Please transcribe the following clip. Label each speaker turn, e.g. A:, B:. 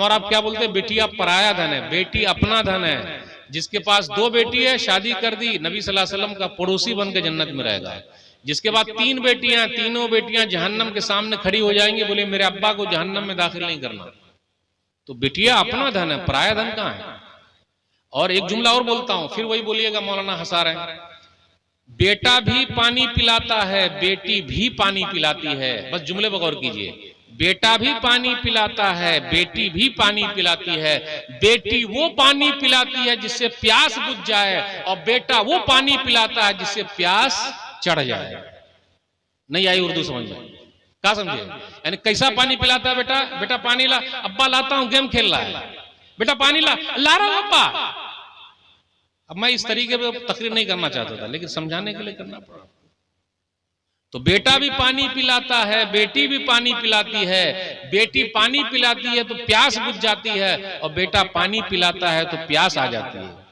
A: और आप क्या बोलते हैं, बेटियां पराया धन है, बेटी अपना धन है। जिसके पास 2 बेटी है, शादी कर दी, नबी सल्लल्लाहु अलैहि वसल्लम का पड़ोसी बन के जन्नत में रहेगा। जिसके बाद 3 बेटियां, तीनों बेटियां जहन्नम के सामने खड़ी हो जाएंगी, बोले मेरे अब्बा को जहन्नम में दाखिल नहीं करना। तो बेटियां अपना धन है, पराया धन कहां है। और एक जुमला और बोलता हूं, फिर वही बोलिएगा, मौलाना हंसा रहे हैं। बेटा भी पानी पिलाता है, बेटी भी पानी पिलाती है। बस जुमले पर गौर कीजिए। बेटा भी पानी पिलाता है, बेटी भी पानी पिलाती है। बेटी वो पानी पिलाती है जिससे प्यास बुझ जाए, और बेटा वो पानी पिलाता है जिससे प्यास चढ़ जाए। नहीं आई उर्दू समझ में? क्या समझे? यानी कैसा पानी पिलाता है बेटा? बेटा पानी ला, अब्बा लाता हूं, गेम खेल रहा है, बेटा पानी ला, ला रहा हूं अब्बा। अब मैं इस तरीके पे तकरीर नहीं करना चाहता था, लेकिन समझाने के लिए करना पड़ा। तो बेटा भी पानी पिलाता है, बेटी भी पानी पिलाती है। बेटी पानी पिलाती है तो प्यास बुझ जाती है, और बेटा पानी पिलाता है तो प्यास आ जाती है।